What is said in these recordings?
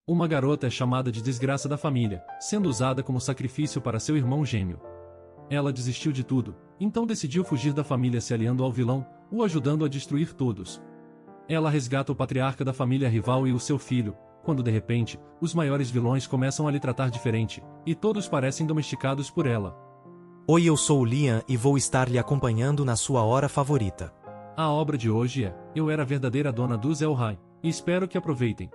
Uma garota é chamada de desgraça da família, sendo usada como sacrifício para seu irmão gêmeo. Ela desistiu de tudo, então decidiu fugir da família se aliando ao vilão, o ajudando a destruir todos. Ela resgata o patriarca da família rival e o seu filho, quando de repente, os maiores vilões começam a lhe tratar diferente, e todos parecem domesticados por ela. Oi, eu sou o Liam e vou estar lhe acompanhando na sua hora favorita. A obra de hoje é Eu Era a Verdadeira Dona dos El-Rhaim, e espero que aproveitem.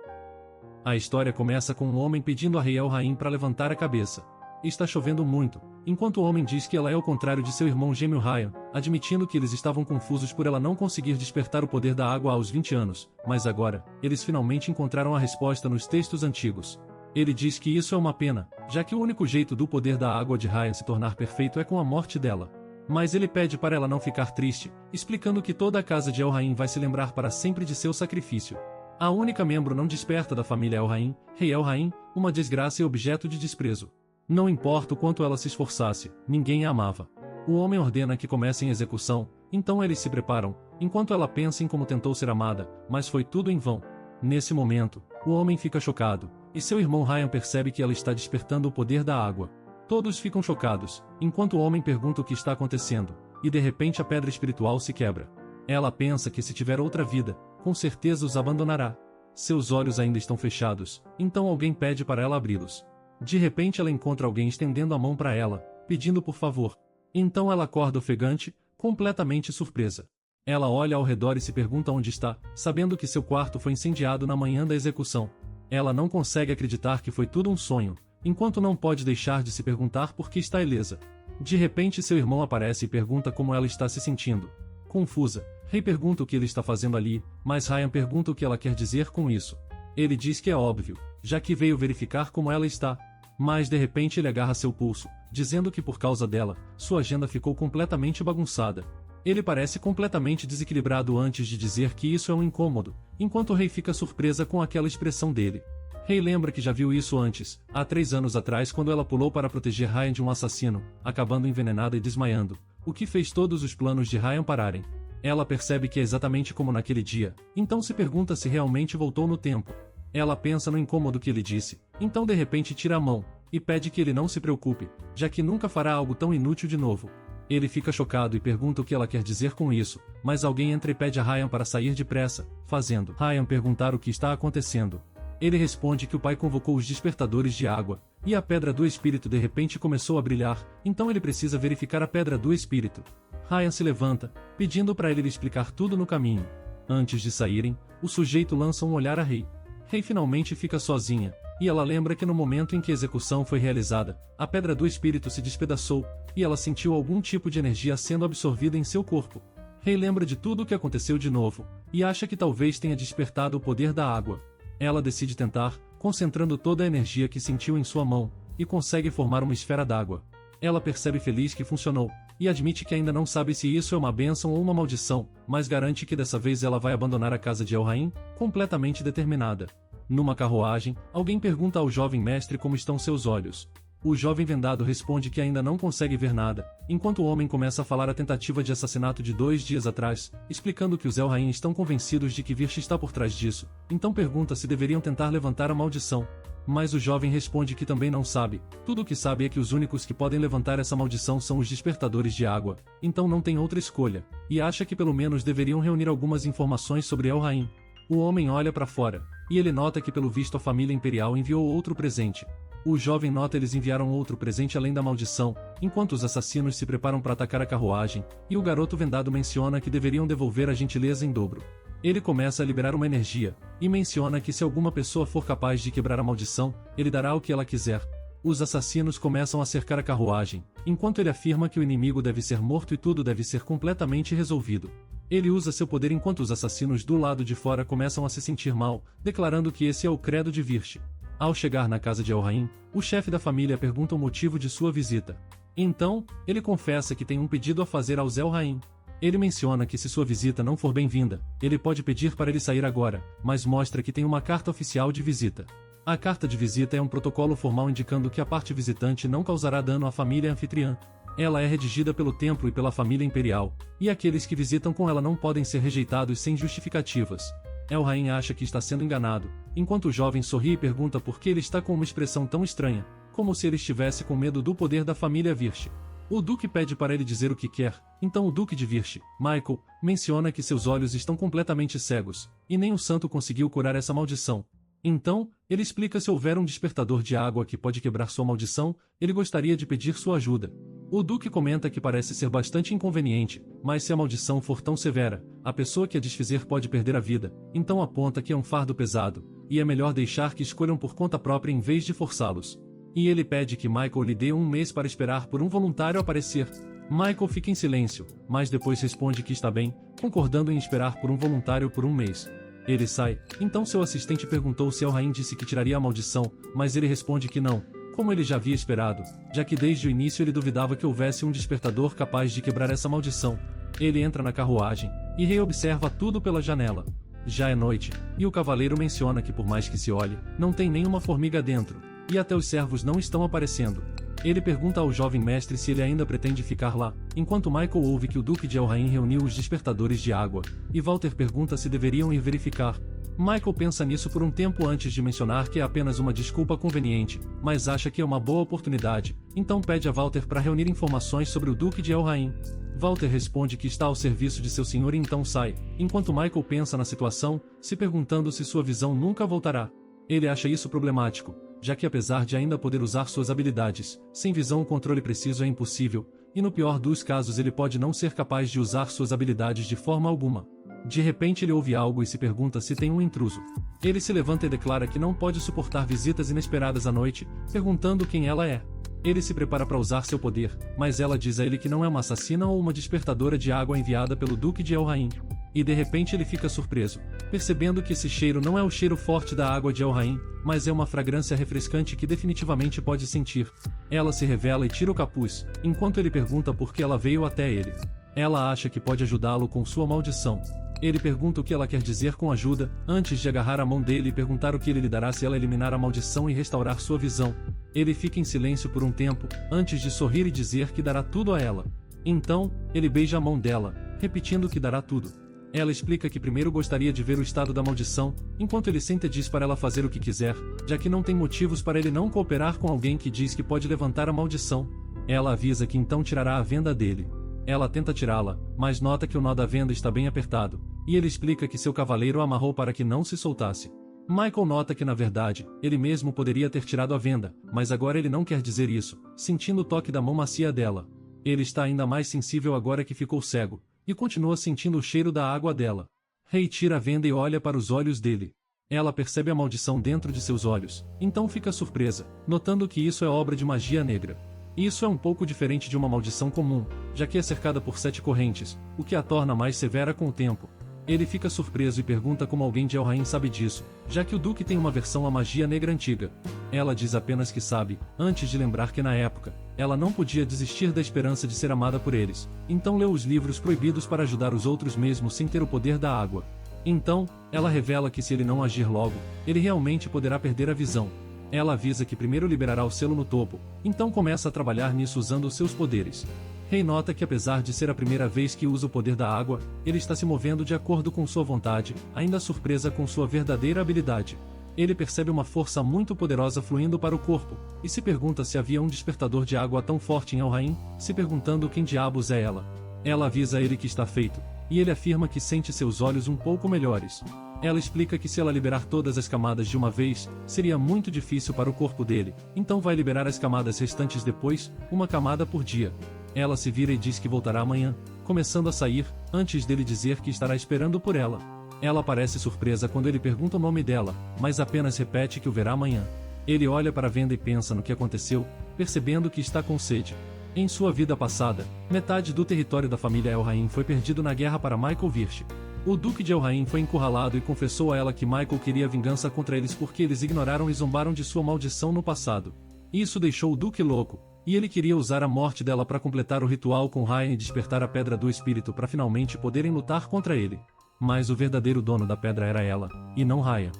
A história começa com um homem pedindo a Rei El-Rhaim para levantar a cabeça. Está chovendo muito, enquanto o homem diz que ela é o contrário de seu irmão gêmeo Ryan, admitindo que eles estavam confusos por ela não conseguir despertar o poder da água aos 20 anos, mas agora, eles finalmente encontraram a resposta nos textos antigos. Ele diz que isso é uma pena, já que o único jeito do poder da água de Ryan se tornar perfeito é com a morte dela. Mas ele pede para ela não ficar triste, explicando que toda a casa de El-Rhaim vai se lembrar para sempre de seu sacrifício. A única membro não desperta da família El-Rhaim, Rei El-Rhaim, uma desgraça e objeto de desprezo. Não importa o quanto ela se esforçasse, ninguém a amava. O homem ordena que comecem a execução, então eles se preparam, enquanto ela pensa em como tentou ser amada, mas foi tudo em vão. Nesse momento, o homem fica chocado, e seu irmão Ryan percebe que ela está despertando o poder da água. Todos ficam chocados, enquanto o homem pergunta o que está acontecendo, e de repente a pedra espiritual se quebra. Ela pensa que se tiver outra vida, com certeza os abandonará. Seus olhos ainda estão fechados, então alguém pede para ela abri-los. De repente ela encontra alguém estendendo a mão para ela, pedindo por favor. Então ela acorda ofegante, completamente surpresa. Ela olha ao redor e se pergunta onde está, sabendo que seu quarto foi incendiado na manhã da execução. Ela não consegue acreditar que foi tudo um sonho, enquanto não pode deixar de se perguntar por que está ilesa. De repente seu irmão aparece e pergunta como ela está se sentindo. Confusa, Rei pergunta o que ele está fazendo ali, mas Ryan pergunta o que ela quer dizer com isso. Ele diz que é óbvio, já que veio verificar como ela está. Mas de repente ele agarra seu pulso, dizendo que por causa dela, sua agenda ficou completamente bagunçada. Ele parece completamente desequilibrado antes de dizer que isso é um incômodo, enquanto o rei fica surpresa com aquela expressão dele. Rei lembra que já viu isso antes, há 3 anos atrás quando ela pulou para proteger Ryan de um assassino, acabando envenenada e desmaiando, o que fez todos os planos de Ryan pararem. Ela percebe que é exatamente como naquele dia, então se pergunta se realmente voltou no tempo. Ela pensa no incômodo que ele disse, então de repente tira a mão, e pede que ele não se preocupe, já que nunca fará algo tão inútil de novo. Ele fica chocado e pergunta o que ela quer dizer com isso, mas alguém entra e pede a Ryan para sair depressa, fazendo Ryan perguntar o que está acontecendo. Ele responde que o pai convocou os despertadores de água, e a pedra do espírito de repente começou a brilhar, então ele precisa verificar a pedra do espírito. Ryan se levanta, pedindo para ele explicar tudo no caminho. Antes de saírem, o sujeito lança um olhar a Rei. Rei finalmente fica sozinha, e ela lembra que no momento em que a execução foi realizada, a pedra do espírito se despedaçou, e ela sentiu algum tipo de energia sendo absorvida em seu corpo. Rei lembra de tudo o que aconteceu de novo, e acha que talvez tenha despertado o poder da água. Ela decide tentar, concentrando toda a energia que sentiu em sua mão, e consegue formar uma esfera d'água. Ela percebe feliz que funcionou, e admite que ainda não sabe se isso é uma bênção ou uma maldição, mas garante que dessa vez ela vai abandonar a casa de El-Rhaim, completamente determinada. Numa carruagem, alguém pergunta ao jovem mestre como estão seus olhos. O jovem vendado responde que ainda não consegue ver nada, enquanto o homem começa a falar a tentativa de assassinato de 2 dias atrás, explicando que os El-Rhaim estão convencidos de que Virch está por trás disso, então pergunta se deveriam tentar levantar a maldição. Mas o jovem responde que também não sabe, tudo o que sabe é que os únicos que podem levantar essa maldição são os despertadores de água, então não tem outra escolha, e acha que pelo menos deveriam reunir algumas informações sobre El-Rhaim. O homem olha para fora, e ele nota que pelo visto a família imperial enviou outro presente. O jovem nota eles enviaram outro presente além da maldição, enquanto os assassinos se preparam para atacar a carruagem, e o garoto vendado menciona que deveriam devolver a gentileza em dobro. Ele começa a liberar uma energia, e menciona que se alguma pessoa for capaz de quebrar a maldição, ele dará o que ela quiser. Os assassinos começam a cercar a carruagem, enquanto ele afirma que o inimigo deve ser morto e tudo deve ser completamente resolvido. Ele usa seu poder enquanto os assassinos do lado de fora começam a se sentir mal, declarando que esse é o credo de Virch. Ao chegar na casa de El-Rhaim, o chefe da família pergunta o motivo de sua visita. Então, ele confessa que tem um pedido a fazer aos El-Rhaim. Ele menciona que se sua visita não for bem-vinda, ele pode pedir para ele sair agora, mas mostra que tem uma carta oficial de visita. A carta de visita é um protocolo formal indicando que a parte visitante não causará dano à família anfitriã. Ela é redigida pelo templo e pela família imperial, e aqueles que visitam com ela não podem ser rejeitados sem justificativas. El-Rhaim acha que está sendo enganado, enquanto o jovem sorri e pergunta por que ele está com uma expressão tão estranha, como se ele estivesse com medo do poder da família Virch. O Duque pede para ele dizer o que quer, então o Duque de Virch, Michael, menciona que seus olhos estão completamente cegos, e nem o santo conseguiu curar essa maldição. Então, ele explica se houver um despertador de água que pode quebrar sua maldição, ele gostaria de pedir sua ajuda. O Duque comenta que parece ser bastante inconveniente, mas se a maldição for tão severa, a pessoa que a desfizer pode perder a vida, então aponta que é um fardo pesado, e é melhor deixar que escolham por conta própria em vez de forçá-los. E ele pede que Michael lhe dê um mês para esperar por um voluntário aparecer. Michael fica em silêncio, mas depois responde que está bem, concordando em esperar por um voluntário por um mês. Ele sai, então seu assistente perguntou se El-Haim disse que tiraria a maldição, mas ele responde que não, como ele já havia esperado, já que desde o início ele duvidava que houvesse um despertador capaz de quebrar essa maldição. Ele entra na carruagem, e Rei observa tudo pela janela. Já é noite, e o cavaleiro menciona que por mais que se olhe, não tem nenhuma formiga dentro, e até os servos não estão aparecendo. Ele pergunta ao jovem mestre se ele ainda pretende ficar lá, enquanto Michael ouve que o Duque de El-Haim reuniu os despertadores de água, e Walter pergunta se deveriam ir verificar. Michael pensa nisso por um tempo antes de mencionar que é apenas uma desculpa conveniente, mas acha que é uma boa oportunidade, então pede a Walter para reunir informações sobre o Duque de El-Haim. Walter responde que está ao serviço de seu senhor e então sai, enquanto Michael pensa na situação, se perguntando se sua visão nunca voltará. Ele acha isso problemático, já que apesar de ainda poder usar suas habilidades, sem visão o controle preciso é impossível, e no pior dos casos ele pode não ser capaz de usar suas habilidades de forma alguma. De repente ele ouve algo e se pergunta se tem um intruso. Ele se levanta e declara que não pode suportar visitas inesperadas à noite, perguntando quem ela é. Ele se prepara para usar seu poder, mas ela diz a ele que não é uma assassina ou uma despertadora de água enviada pelo Duque de El-Haim. E de repente ele fica surpreso, percebendo que esse cheiro não é o cheiro forte da água de El-Haim, mas é uma fragrância refrescante que definitivamente pode sentir. Ela se revela e tira o capuz, enquanto ele pergunta por que ela veio até ele. Ela acha que pode ajudá-lo com sua maldição. Ele pergunta o que ela quer dizer com ajuda, antes de agarrar a mão dele e perguntar o que ele lhe dará se ela eliminar a maldição e restaurar sua visão. Ele fica em silêncio por um tempo, antes de sorrir e dizer que dará tudo a ela. Então, ele beija a mão dela, repetindo que dará tudo. Ela explica que primeiro gostaria de ver o estado da maldição, enquanto ele senta e diz para ela fazer o que quiser, já que não tem motivos para ele não cooperar com alguém que diz que pode levantar a maldição. Ela avisa que então tirará a venda dele. Ela tenta tirá-la, mas nota que o nó da venda está bem apertado, e ele explica que seu cavaleiro o amarrou para que não se soltasse. Michael nota que na verdade, ele mesmo poderia ter tirado a venda, mas agora ele não quer dizer isso, sentindo o toque da mão macia dela. Ele está ainda mais sensível agora que ficou cego, e continua sentindo o cheiro da água dela. Rei tira a venda e olha para os olhos dele. Ela percebe a maldição dentro de seus olhos, então fica surpresa, notando que isso é obra de magia negra. Isso é um pouco diferente de uma maldição comum, já que é cercada por 7 correntes, o que a torna mais severa com o tempo. Ele fica surpreso e pergunta como alguém de El-Haim sabe disso, já que o Duque tem uma versão à magia negra antiga. Ela diz apenas que sabe, antes de lembrar que na época, ela não podia desistir da esperança de ser amada por eles, então leu os livros proibidos para ajudar os outros mesmo sem ter o poder da água. Então, ela revela que se ele não agir logo, ele realmente poderá perder a visão. Ela avisa que primeiro liberará o selo no topo, então começa a trabalhar nisso usando os seus poderes. Rei nota que apesar de ser a primeira vez que usa o poder da água, ele está se movendo de acordo com sua vontade, ainda surpresa com sua verdadeira habilidade. Ele percebe uma força muito poderosa fluindo para o corpo, e se pergunta se havia um despertador de água tão forte em El-Haim, se perguntando quem diabos é ela. Ela avisa a ele que está feito, e ele afirma que sente seus olhos um pouco melhores. Ela explica que se ela liberar todas as camadas de uma vez, seria muito difícil para o corpo dele, então vai liberar as camadas restantes depois, uma camada por dia. Ela se vira e diz que voltará amanhã, começando a sair, antes dele dizer que estará esperando por ela. Ela parece surpresa quando ele pergunta o nome dela, mas apenas repete que o verá amanhã. Ele olha para a venda e pensa no que aconteceu, percebendo que está com sede. Em sua vida passada, metade do território da família El-Haim foi perdido na guerra para Michael Virch. O Duque de El-Haim foi encurralado e confessou a ela que Michael queria vingança contra eles porque eles ignoraram e zombaram de sua maldição no passado. Isso deixou o Duque louco, e ele queria usar a morte dela para completar o ritual com Ryan e despertar a Pedra do Espírito para finalmente poderem lutar contra ele. Mas o verdadeiro dono da pedra era ela, e não Ryan.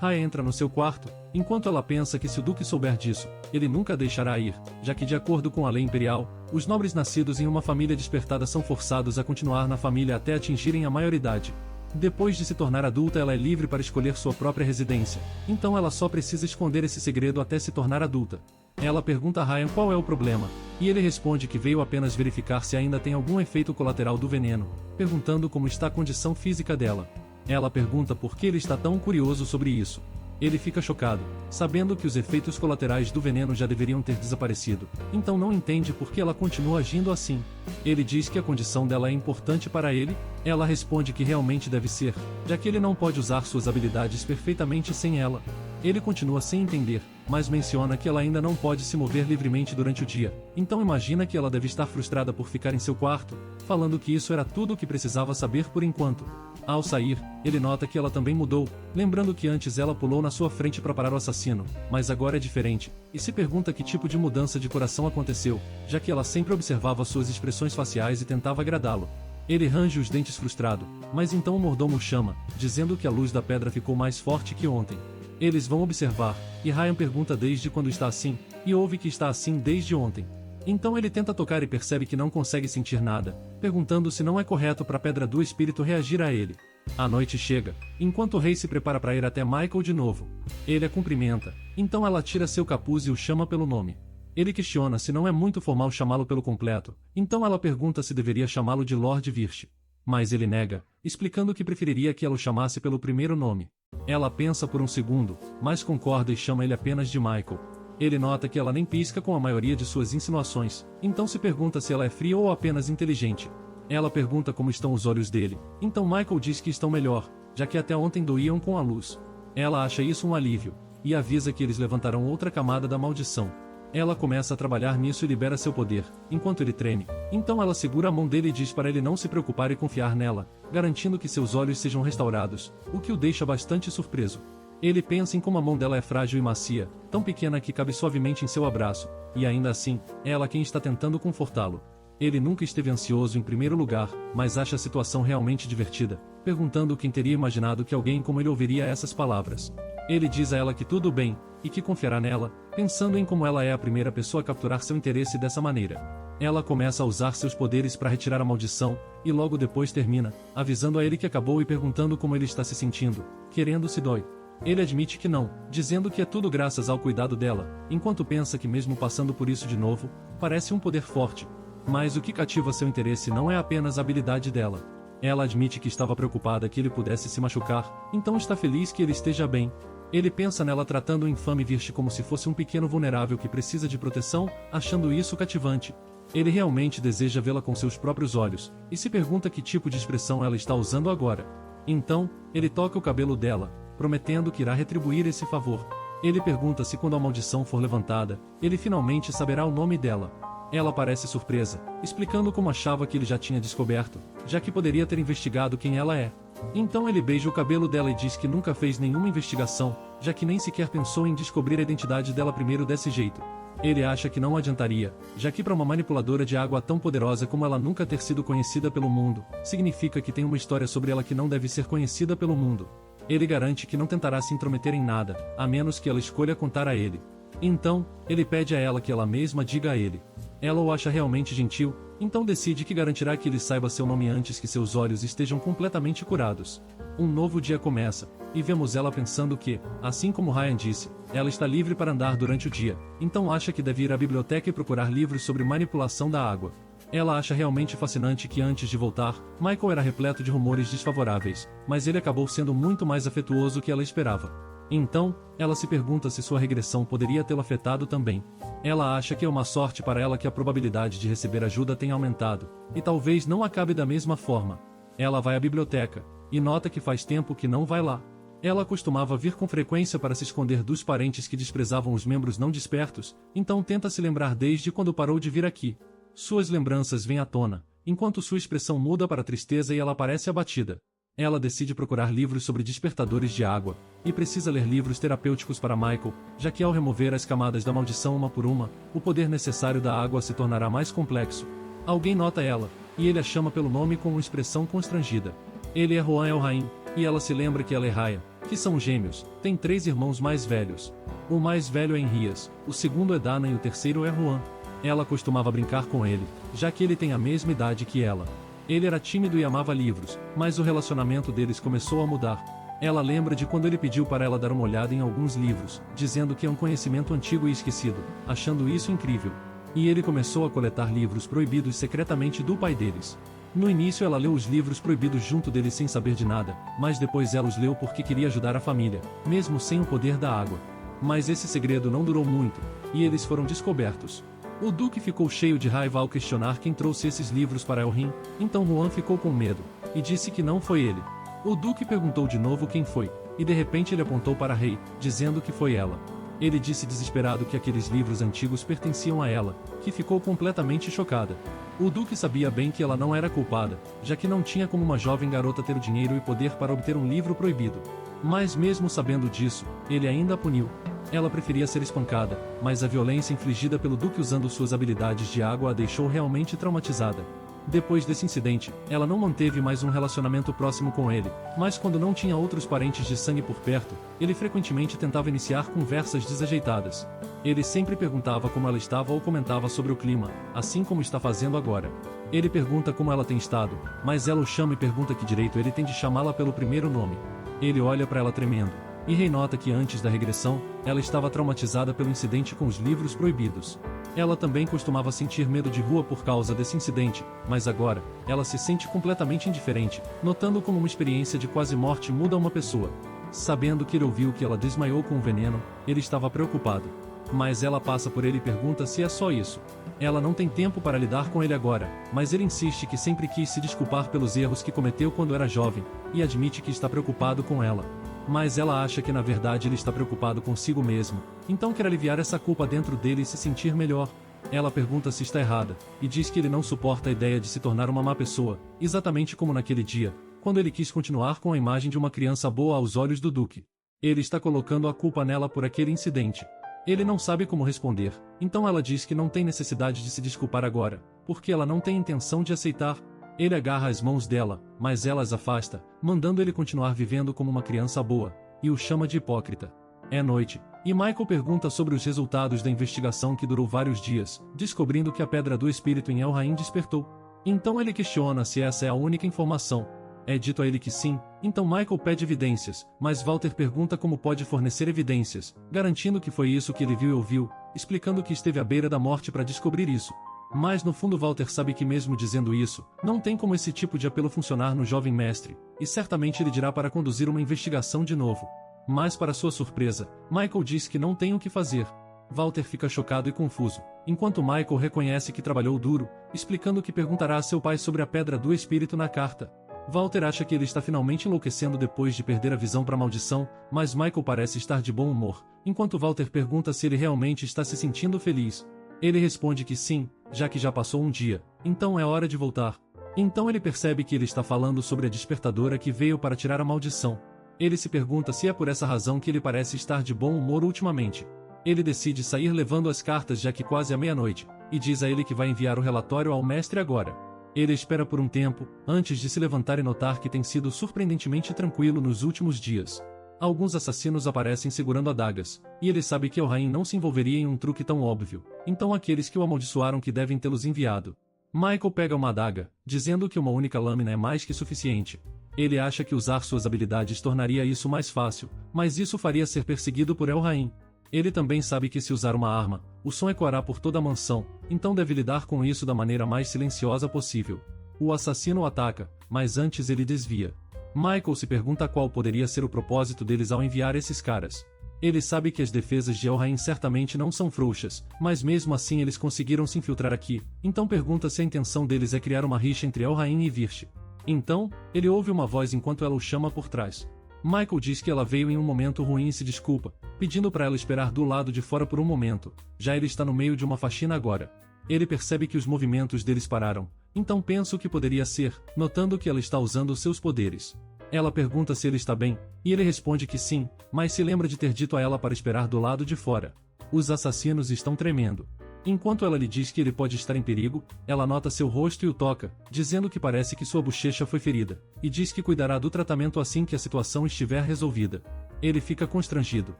Raya entra no seu quarto, enquanto ela pensa que se o Duque souber disso, ele nunca a deixará ir, já que de acordo com a lei imperial, os nobres nascidos em uma família despertada são forçados a continuar na família até atingirem a maioridade. Depois de se tornar adulta, ela é livre para escolher sua própria residência, então ela só precisa esconder esse segredo até se tornar adulta. Ela pergunta a Ryan qual é o problema, e ele responde que veio apenas verificar se ainda tem algum efeito colateral do veneno, perguntando como está a condição física dela. Ela pergunta por que ele está tão curioso sobre isso. Ele fica chocado, sabendo que os efeitos colaterais do veneno já deveriam ter desaparecido, então não entende por que ela continua agindo assim. Ele diz que a condição dela é importante para ele. Ela responde que realmente deve ser, já que ele não pode usar suas habilidades perfeitamente sem ela. Ele continua sem entender, mas menciona que ela ainda não pode se mover livremente durante o dia, então imagina que ela deve estar frustrada por ficar em seu quarto, falando que isso era tudo o que precisava saber por enquanto. Ao sair, ele nota que ela também mudou, lembrando que antes ela pulou na sua frente para parar o assassino, mas agora é diferente, e se pergunta que tipo de mudança de coração aconteceu, já que ela sempre observava suas expressões faciais e tentava agradá-lo. Ele range os dentes frustrado, mas então o mordomo chama, dizendo que a luz da pedra ficou mais forte que ontem. Eles vão observar, e Ryan pergunta desde quando está assim, e ouve que está assim desde ontem. Então ele tenta tocar e percebe que não consegue sentir nada, perguntando se não é correto para a pedra do espírito reagir a ele. A noite chega, enquanto o rei se prepara para ir até Michael de novo. Ele a cumprimenta, então ela tira seu capuz e o chama pelo nome. Ele questiona se não é muito formal chamá-lo pelo completo, então ela pergunta se deveria chamá-lo de Lord Virch. Mas ele nega, explicando que preferiria que ela o chamasse pelo primeiro nome. Ela pensa por um segundo, mas concorda e chama ele apenas de Michael. Ele nota que ela nem pisca com a maioria de suas insinuações, então se pergunta se ela é fria ou apenas inteligente. Ela pergunta como estão os olhos dele, então Michael diz que estão melhor, já que até ontem doíam com a luz. Ela acha isso um alívio, e avisa que eles levantarão outra camada da maldição. Ela começa a trabalhar nisso e libera seu poder, enquanto ele treme. Então ela segura a mão dele e diz para ele não se preocupar e confiar nela, garantindo que seus olhos sejam restaurados, o que o deixa bastante surpreso. Ele pensa em como a mão dela é frágil e macia, tão pequena que cabe suavemente em seu abraço, e ainda assim, é ela quem está tentando confortá-lo. Ele nunca esteve ansioso em primeiro lugar, mas acha a situação realmente divertida, perguntando quem teria imaginado que alguém como ele ouviria essas palavras. Ele diz a ela que tudo bem, e que confiará nela, pensando em como ela é a primeira pessoa a capturar seu interesse dessa maneira. Ela começa a usar seus poderes para retirar a maldição, e logo depois termina, avisando a ele que acabou e perguntando como ele está se sentindo, querendo se dói. Ele admite que não, dizendo que é tudo graças ao cuidado dela, enquanto pensa que mesmo passando por isso de novo, parece um poder forte. Mas o que cativa seu interesse não é apenas a habilidade dela. Ela admite que estava preocupada que ele pudesse se machucar, então está feliz que ele esteja bem. Ele pensa nela tratando o infame Virch como se fosse um pequeno vulnerável que precisa de proteção, achando isso cativante. Ele realmente deseja vê-la com seus próprios olhos, e se pergunta que tipo de expressão ela está usando agora. Então, ele toca o cabelo dela, prometendo que irá retribuir esse favor. Ele pergunta se quando a maldição for levantada, ele finalmente saberá o nome dela. Ela parece surpresa, explicando como achava que ele já tinha descoberto, já que poderia ter investigado quem ela é. Então ele beija o cabelo dela e diz que nunca fez nenhuma investigação, já que nem sequer pensou em descobrir a identidade dela primeiro desse jeito. Ele acha que não adiantaria, já que para uma manipuladora de água tão poderosa como ela nunca ter sido conhecida pelo mundo, significa que tem uma história sobre ela que não deve ser conhecida pelo mundo. Ele garante que não tentará se intrometer em nada, a menos que ela escolha contar a ele. Então, ele pede a ela que ela mesma diga a ele. Ela o acha realmente gentil, então decide que garantirá que ele saiba seu nome antes que seus olhos estejam completamente curados. Um novo dia começa, e vemos ela pensando que, assim como Ryan disse, ela está livre para andar durante o dia, então acha que deve ir à biblioteca e procurar livros sobre manipulação da água. Ela acha realmente fascinante que antes de voltar, Michael era repleto de rumores desfavoráveis, mas ele acabou sendo muito mais afetuoso que ela esperava. Então, ela se pergunta se sua regressão poderia tê-lo afetado também. Ela acha que é uma sorte para ela que a probabilidade de receber ajuda tenha aumentado, e talvez não acabe da mesma forma. Ela vai à biblioteca, e nota que faz tempo que não vai lá. Ela costumava vir com frequência para se esconder dos parentes que desprezavam os membros não despertos, então tenta se lembrar desde quando parou de vir aqui. Suas lembranças vêm à tona, enquanto sua expressão muda para tristeza e ela parece abatida. Ela decide procurar livros sobre despertadores de água, e precisa ler livros terapêuticos para Michael, já que ao remover as camadas da maldição uma por uma, o poder necessário da água se tornará mais complexo. Alguém nota ela, e ele a chama pelo nome com uma expressão constrangida. Ele é Juan Elhain, e ela se lembra que ela é Raya, que são gêmeos, tem 3 irmãos mais velhos. O mais velho é Henrias, o segundo é Dana e o terceiro é Juan. Ela costumava brincar com ele, já que ele tem a mesma idade que ela. Ele era tímido e amava livros, mas o relacionamento deles começou a mudar. Ela lembra de quando ele pediu para ela dar uma olhada em alguns livros, dizendo que é um conhecimento antigo e esquecido, achando isso incrível. E ele começou a coletar livros proibidos secretamente do pai deles. No início ela leu os livros proibidos junto deles sem saber de nada, mas depois ela os leu porque queria ajudar a família, mesmo sem o poder da água. Mas esse segredo não durou muito, e eles foram descobertos. O Duque ficou cheio de raiva ao questionar quem trouxe esses livros para Elrond, então Juan ficou com medo, e disse que não foi ele. O Duque perguntou de novo quem foi, e de repente ele apontou para Rei, dizendo que foi ela. Ele disse desesperado que aqueles livros antigos pertenciam a ela, que ficou completamente chocada. O Duque sabia bem que ela não era culpada, já que não tinha como uma jovem garota ter o dinheiro e poder para obter um livro proibido. Mas mesmo sabendo disso, ele ainda a puniu. Ela preferia ser espancada, mas a violência infligida pelo Duque usando suas habilidades de água a deixou realmente traumatizada. Depois desse incidente, ela não manteve mais um relacionamento próximo com ele, mas quando não tinha outros parentes de sangue por perto, ele frequentemente tentava iniciar conversas desajeitadas. Ele sempre perguntava como ela estava ou comentava sobre o clima, assim como está fazendo agora. Ele pergunta como ela tem estado, mas ela o chama e pergunta que direito ele tem de chamá-la pelo primeiro nome. Ele olha para ela tremendo, e Rei nota que antes da regressão, ela estava traumatizada pelo incidente com os livros proibidos. Ela também costumava sentir medo de rua por causa desse incidente, mas agora, ela se sente completamente indiferente, notando como uma experiência de quase morte muda uma pessoa. Sabendo que ele ouviu que ela desmaiou com o veneno, ele estava preocupado. Mas ela passa por ele e pergunta se é só isso. Ela não tem tempo para lidar com ele agora, mas ele insiste que sempre quis se desculpar pelos erros que cometeu quando era jovem, e admite que está preocupado com ela. Mas ela acha que na verdade ele está preocupado consigo mesmo, então quer aliviar essa culpa dentro dele e se sentir melhor. Ela pergunta se está errada, e diz que ele não suporta a ideia de se tornar uma má pessoa, exatamente como naquele dia, quando ele quis continuar com a imagem de uma criança boa aos olhos do Duque. Ele está colocando a culpa nela por aquele incidente. Ele não sabe como responder, então ela diz que não tem necessidade de se desculpar agora, porque ela não tem intenção de aceitar. Ele agarra as mãos dela, mas ela as afasta, mandando ele continuar vivendo como uma criança boa, e o chama de hipócrita. É noite, e Michael pergunta sobre os resultados da investigação que durou vários dias, descobrindo que a Pedra do Espírito em Elrond despertou. Então ele questiona se essa é a única informação. É dito a ele que sim, então Michael pede evidências, mas Walter pergunta como pode fornecer evidências, garantindo que foi isso que ele viu e ouviu, explicando que esteve à beira da morte para descobrir isso. Mas no fundo Walter sabe que mesmo dizendo isso, não tem como esse tipo de apelo funcionar no jovem mestre, e certamente ele dirá para conduzir uma investigação de novo. Mas para sua surpresa, Michael diz que não tem o que fazer. Walter fica chocado e confuso, enquanto Michael reconhece que trabalhou duro, explicando que perguntará a seu pai sobre a Pedra do Espírito na carta. Walter acha que ele está finalmente enlouquecendo depois de perder a visão para a maldição, mas Michael parece estar de bom humor, enquanto Walter pergunta se ele realmente está se sentindo feliz. Ele responde que sim, já que já passou um dia, então é hora de voltar. Então ele percebe que ele está falando sobre a despertadora que veio para tirar a maldição. Ele se pergunta se é por essa razão que ele parece estar de bom humor ultimamente. Ele decide sair levando as cartas já que quase é meia-noite, e diz a ele que vai enviar o relatório ao mestre agora. Ele espera por um tempo, antes de se levantar e notar que tem sido surpreendentemente tranquilo nos últimos dias. Alguns assassinos aparecem segurando adagas, e ele sabe que Elrond não se envolveria em um truque tão óbvio, então aqueles que o amaldiçoaram que devem tê-los enviado. Michael pega uma adaga, dizendo que uma única lâmina é mais que suficiente. Ele acha que usar suas habilidades tornaria isso mais fácil, mas isso faria ser perseguido por Elrond. Ele também sabe que se usar uma arma, o som ecoará por toda a mansão, então deve lidar com isso da maneira mais silenciosa possível. O assassino o ataca, mas antes ele desvia. Michael se pergunta qual poderia ser o propósito deles ao enviar esses caras. Ele sabe que as defesas de Elrond certamente não são frouxas, mas mesmo assim eles conseguiram se infiltrar aqui, então pergunta se a intenção deles é criar uma rixa entre Elrond e Virte. Então, ele ouve uma voz enquanto ela o chama por trás. Michael diz que ela veio em um momento ruim e se desculpa, pedindo para ela esperar do lado de fora por um momento, já ele está no meio de uma faxina agora. Ele percebe que os movimentos deles pararam, então pensa o que poderia ser, notando que ela está usando seus poderes. Ela pergunta se ele está bem, e ele responde que sim, mas se lembra de ter dito a ela para esperar do lado de fora. Os assassinos estão tremendo. Enquanto ela lhe diz que ele pode estar em perigo, ela nota seu rosto e o toca, dizendo que parece que sua bochecha foi ferida, e diz que cuidará do tratamento assim que a situação estiver resolvida. Ele fica constrangido,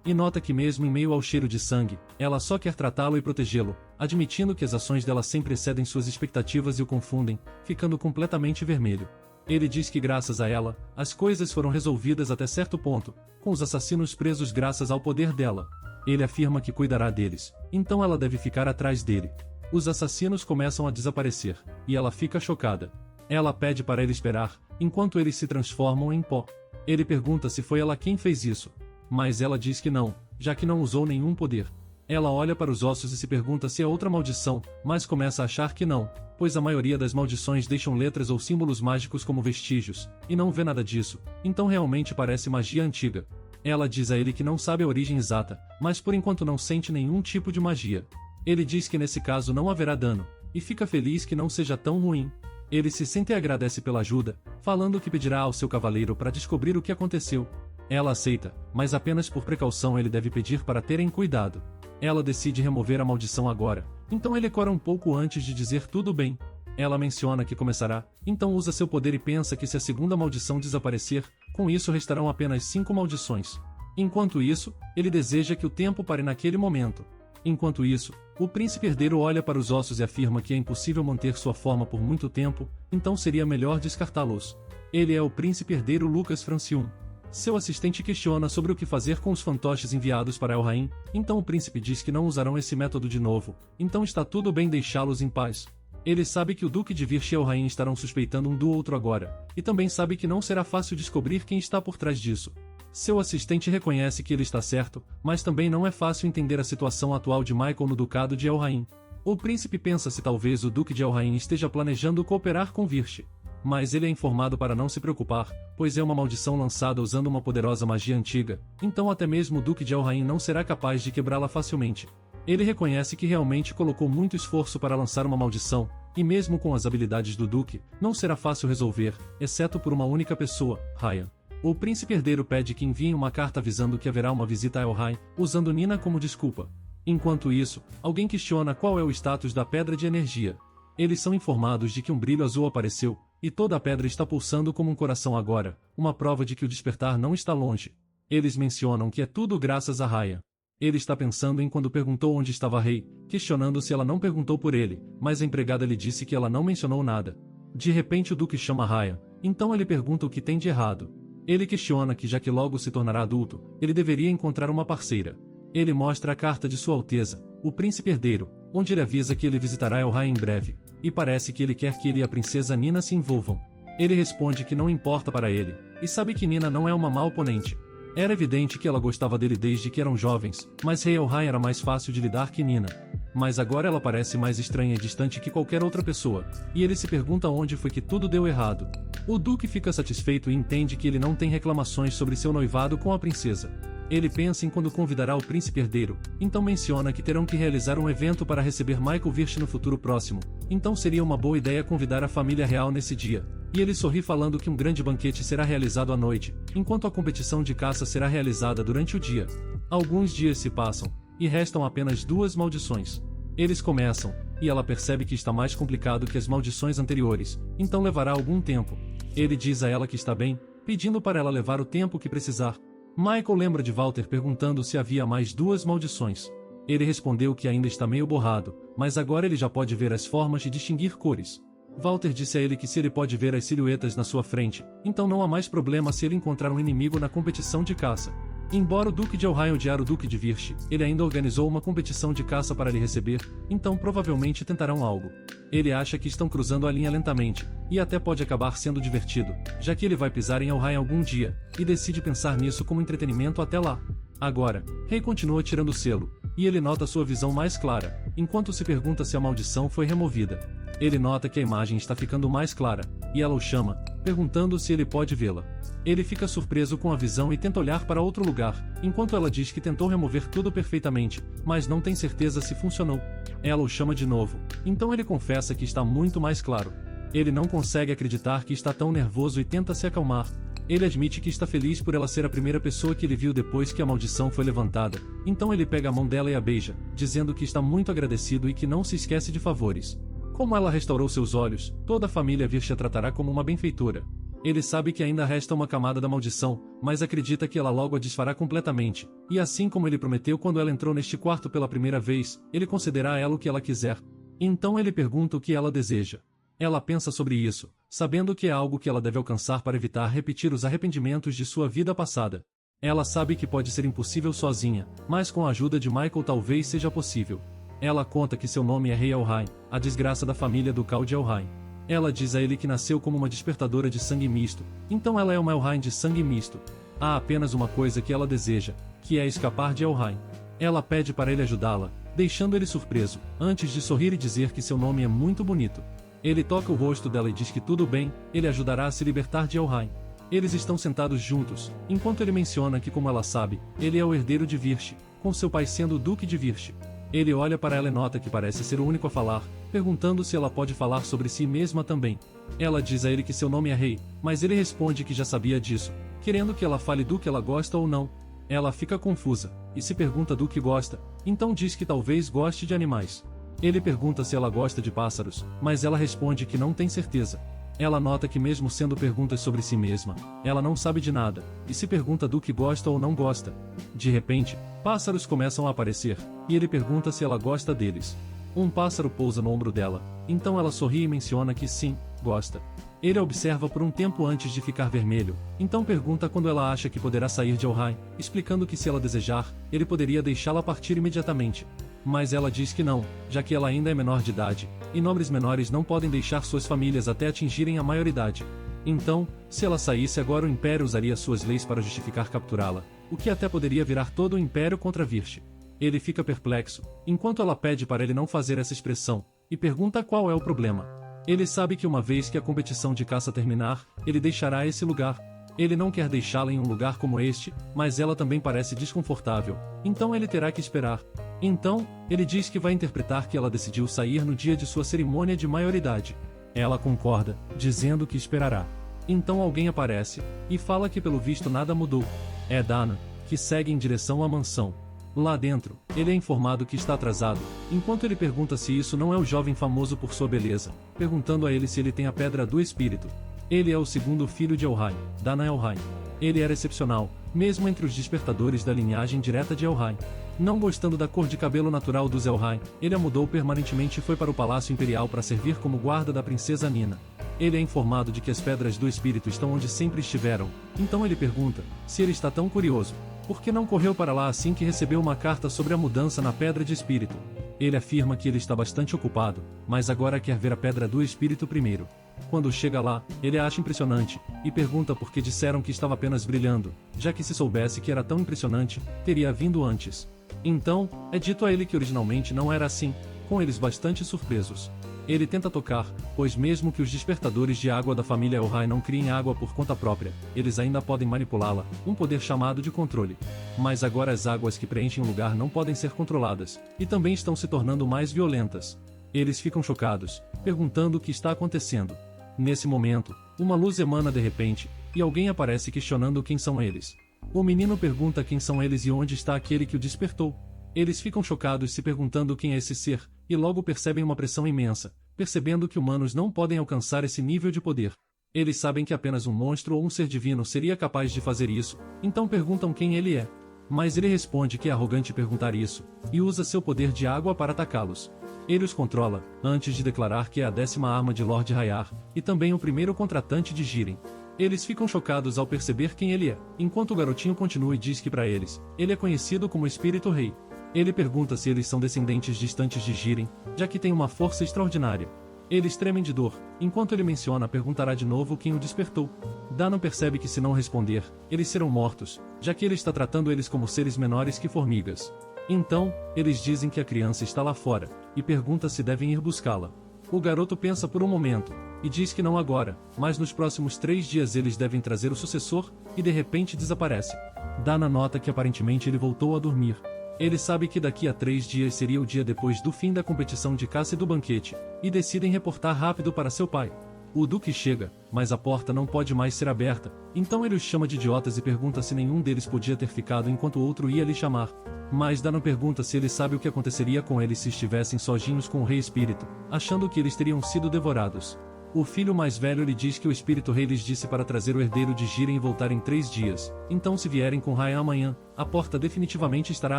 e nota que mesmo em meio ao cheiro de sangue, ela só quer tratá-lo e protegê-lo, admitindo que as ações dela sempre excedem suas expectativas e o confundem, ficando completamente vermelho. Ele diz que graças a ela, as coisas foram resolvidas até certo ponto, com os assassinos presos graças ao poder dela. Ele afirma que cuidará deles, então ela deve ficar atrás dele. Os assassinos começam a desaparecer, e ela fica chocada. Ela pede para ele esperar, enquanto eles se transformam em pó. Ele pergunta se foi ela quem fez isso. Mas ela diz que não, já que não usou nenhum poder. Ela olha para os ossos e se pergunta se é outra maldição, mas começa a achar que não, pois a maioria das maldições deixam letras ou símbolos mágicos como vestígios, e não vê nada disso, então realmente parece magia antiga. Ela diz a ele que não sabe a origem exata, mas por enquanto não sente nenhum tipo de magia. Ele diz que nesse caso não haverá dano, e fica feliz que não seja tão ruim. Ele se sente e agradece pela ajuda, falando que pedirá ao seu cavaleiro para descobrir o que aconteceu. Ela aceita, mas apenas por precaução ele deve pedir para terem cuidado. Ela decide remover a maldição agora, então ele cora um pouco antes de dizer tudo bem. Ela menciona que começará, então usa seu poder e pensa que se a segunda maldição desaparecer, com isso restarão apenas 5 maldições. Enquanto isso, ele deseja que o tempo pare naquele momento. Enquanto isso, o príncipe herdeiro olha para os ossos e afirma que é impossível manter sua forma por muito tempo, então seria melhor descartá-los. Ele é o príncipe herdeiro Lucas Francium. Seu assistente questiona sobre o que fazer com os fantoches enviados para El-Rain, então o príncipe diz que não usarão esse método de novo, então está tudo bem deixá-los em paz. Ele sabe que o Duque de Virche e El-Rain estarão suspeitando um do outro agora, e também sabe que não será fácil descobrir quem está por trás disso. Seu assistente reconhece que ele está certo, mas também não é fácil entender a situação atual de Michael no Ducado de El-Rain. O príncipe pensa se talvez o Duque de El-Rain esteja planejando cooperar com Virche. Mas ele é informado para não se preocupar, pois é uma maldição lançada usando uma poderosa magia antiga, então até mesmo o Duque de El-Rain não será capaz de quebrá-la facilmente. Ele reconhece que realmente colocou muito esforço para lançar uma maldição, e mesmo com as habilidades do Duque, não será fácil resolver, exceto por uma única pessoa, Ryan. O príncipe herdeiro pede que enviem uma carta avisando que haverá uma visita a El-Rain, usando Nina como desculpa. Enquanto isso, alguém questiona qual é o status da pedra de energia. Eles são informados de que um brilho azul apareceu, e toda a pedra está pulsando como um coração agora, uma prova de que o despertar não está longe. Eles mencionam que é tudo graças a Raya. Ele está pensando em quando perguntou onde estava a Rei, questionando se ela não perguntou por ele, mas a empregada lhe disse que ela não mencionou nada. De repente o Duque chama Raya, então ele pergunta o que tem de errado. Ele questiona que já que logo se tornará adulto, ele deveria encontrar uma parceira. Ele mostra a carta de Sua Alteza, o príncipe herdeiro, onde ele avisa que ele visitará El-Rain em breve, e parece que ele quer que ele e a princesa Nina se envolvam. Ele responde que não importa para ele, e sabe que Nina não é uma má oponente. Era evidente que ela gostava dele desde que eram jovens, mas Rei El-Rain era mais fácil de lidar que Nina. Mas agora ela parece mais estranha e distante que qualquer outra pessoa, e ele se pergunta onde foi que tudo deu errado. O Duque fica satisfeito e entende que ele não tem reclamações sobre seu noivado com a princesa. Ele pensa em quando convidará o príncipe herdeiro, então menciona que terão que realizar um evento para receber Michael Virche no futuro próximo, então seria uma boa ideia convidar a família real nesse dia. E ele sorri falando que um grande banquete será realizado à noite, enquanto a competição de caça será realizada durante o dia. Alguns dias se passam, e restam apenas 2 maldições. Eles começam, e ela percebe que está mais complicado que as maldições anteriores, então levará algum tempo. Ele diz a ela que está bem, pedindo para ela levar o tempo que precisar. Michael lembra de Walter perguntando se havia mais 2 maldições. Ele respondeu que ainda está meio borrado, mas agora ele já pode ver as formas e distinguir cores. Walter disse a ele que se ele pode ver as silhuetas na sua frente, então não há mais problema se ele encontrar um inimigo na competição de caça. Embora o Duque de El-Rain odiar o Duque de Virche, ele ainda organizou uma competição de caça para lhe receber, então provavelmente tentarão algo. Ele acha que estão cruzando a linha lentamente, e até pode acabar sendo divertido, já que ele vai pisar em El-Rain algum dia, e decide pensar nisso como entretenimento até lá. Agora, Rei continua tirando o selo, e ele nota sua visão mais clara, enquanto se pergunta se a maldição foi removida. Ele nota que a imagem está ficando mais clara, e ela o chama, perguntando se ele pode vê-la. Ele fica surpreso com a visão e tenta olhar para outro lugar, enquanto ela diz que tentou remover tudo perfeitamente, mas não tem certeza se funcionou. Ela o chama de novo, então ele confessa que está muito mais claro. Ele não consegue acreditar que está tão nervoso e tenta se acalmar. Ele admite que está feliz por ela ser a primeira pessoa que ele viu depois que a maldição foi levantada, então ele pega a mão dela e a beija, dizendo que está muito agradecido e que não se esquece de favores. Como ela restaurou seus olhos, toda a família Virche a tratará como uma benfeitora. Ele sabe que ainda resta uma camada da maldição, mas acredita que ela logo a desfará completamente, e assim como ele prometeu quando ela entrou neste quarto pela primeira vez, ele concederá a ela o que ela quiser. Então ele pergunta o que ela deseja. Ela pensa sobre isso, sabendo que é algo que ela deve alcançar para evitar repetir os arrependimentos de sua vida passada. Ela sabe que pode ser impossível sozinha, mas com a ajuda de Michael talvez seja possível. Ela conta que seu nome é Rei Elhain, a desgraça da família ducal de Elhain. Ela diz a ele que nasceu como uma despertadora de sangue misto, então ela é uma Elhain de sangue misto. Há apenas uma coisa que ela deseja, que é escapar de Elhain. Ela pede para ele ajudá-la, deixando ele surpreso, antes de sorrir e dizer que seu nome é muito bonito. Ele toca o rosto dela e diz que tudo bem, ele ajudará a se libertar de Elhain. Eles estão sentados juntos, enquanto ele menciona que, como ela sabe, ele é o herdeiro de Virche, com seu pai sendo o Duque de Virche. Ele olha para ela e nota que parece ser o único a falar, perguntando se ela pode falar sobre si mesma também. Ela diz a ele que seu nome é Rei, mas ele responde que já sabia disso, querendo que ela fale do que ela gosta ou não. Ela fica confusa, e se pergunta do que gosta, então diz que talvez goste de animais. Ele pergunta se ela gosta de pássaros, mas ela responde que não tem certeza. Ela nota que mesmo sendo perguntas sobre si mesma, ela não sabe de nada, e se pergunta do que gosta ou não gosta. De repente, pássaros começam a aparecer, e ele pergunta se ela gosta deles. Um pássaro pousa no ombro dela, então ela sorri e menciona que sim, gosta. Ele a observa por um tempo antes de ficar vermelho, então pergunta quando ela acha que poderá sair de Elhain, explicando que se ela desejar, ele poderia deixá-la partir imediatamente. Mas ela diz que não, já que ela ainda é menor de idade, e nobres menores não podem deixar suas famílias até atingirem a maioridade. Então, se ela saísse agora, o Império usaria suas leis para justificar capturá-la, o que até poderia virar todo o Império contra Virche. Ele fica perplexo, enquanto ela pede para ele não fazer essa expressão, e pergunta qual é o problema. Ele sabe que uma vez que a competição de caça terminar, ele deixará esse lugar. Ele não quer deixá-la em um lugar como este, mas ela também parece desconfortável, então ele terá que esperar. Então, ele diz que vai interpretar que ela decidiu sair no dia de sua cerimônia de maioridade. Ela concorda, dizendo que esperará. Então alguém aparece, e fala que pelo visto nada mudou. É Dana, que segue em direção à mansão. Lá dentro, ele é informado que está atrasado, enquanto ele pergunta se isso não é o jovem famoso por sua beleza, perguntando a ele se ele tem a Pedra do Espírito. Ele é o segundo filho de Elhain, Dana Elhain. Ele era excepcional, mesmo entre os despertadores da linhagem direta de Elhain. Não gostando da cor de cabelo natural dos Elhain, ele a mudou permanentemente e foi para o Palácio Imperial para servir como guarda da princesa Nina. Ele é informado de que as Pedras do Espírito estão onde sempre estiveram, então ele pergunta, se ele está tão curioso, por que não correu para lá assim que recebeu uma carta sobre a mudança na Pedra de Espírito? Ele afirma que ele está bastante ocupado, mas agora quer ver a Pedra do Espírito primeiro. Quando chega lá, ele a acha impressionante, e pergunta por que disseram que estava apenas brilhando, já que se soubesse que era tão impressionante, teria vindo antes. Então, é dito a ele que originalmente não era assim, com eles bastante surpresos. Ele tenta tocar, pois mesmo que os despertadores de água da família Elhain não criem água por conta própria, eles ainda podem manipulá-la, um poder chamado de controle. Mas agora as águas que preenchem o lugar não podem ser controladas, e também estão se tornando mais violentas. Eles ficam chocados, perguntando o que está acontecendo. Nesse momento, uma luz emana de repente, e alguém aparece questionando quem são eles. O menino pergunta quem são eles e onde está aquele que o despertou. Eles ficam chocados se perguntando quem é esse ser, e logo percebem uma pressão imensa, percebendo que humanos não podem alcançar esse nível de poder. Eles sabem que apenas um monstro ou um ser divino seria capaz de fazer isso, então perguntam quem ele é. Mas ele responde que é arrogante perguntar isso, e usa seu poder de água para atacá-los. Ele os controla, antes de declarar que é a 10ª arma de Lord Rayar, e também o primeiro contratante de Jiren. Eles ficam chocados ao perceber quem ele é, enquanto o garotinho continua e diz que para eles, ele é conhecido como Espírito Rei. Ele pergunta se eles são descendentes distantes de Jiren, já que tem uma força extraordinária. Eles tremem de dor, enquanto ele menciona perguntará de novo quem o despertou. Dano percebe que se não responder, eles serão mortos, já que ele está tratando eles como seres menores que formigas. Então, eles dizem que a criança está lá fora, e pergunta se devem ir buscá-la. O garoto pensa por um momento, e diz que não agora, mas nos próximos 3 dias eles devem trazer o sucessor, e de repente desaparece. Dana nota que aparentemente ele voltou a dormir. Ele sabe que daqui a 3 dias seria o dia depois do fim da competição de caça e do banquete, e decidem reportar rápido para seu pai. O Duque chega, mas a porta não pode mais ser aberta, então ele os chama de idiotas e pergunta se nenhum deles podia ter ficado enquanto o outro ia lhe chamar. Mas Dano pergunta se ele sabe o que aconteceria com eles se estivessem sozinhos com o Rei Espírito, achando que eles teriam sido devorados. O filho mais velho lhe diz que o espírito rei lhes disse para trazer o herdeiro de Jiren e voltar em 3 dias, então se vierem com Ryan amanhã, a porta definitivamente estará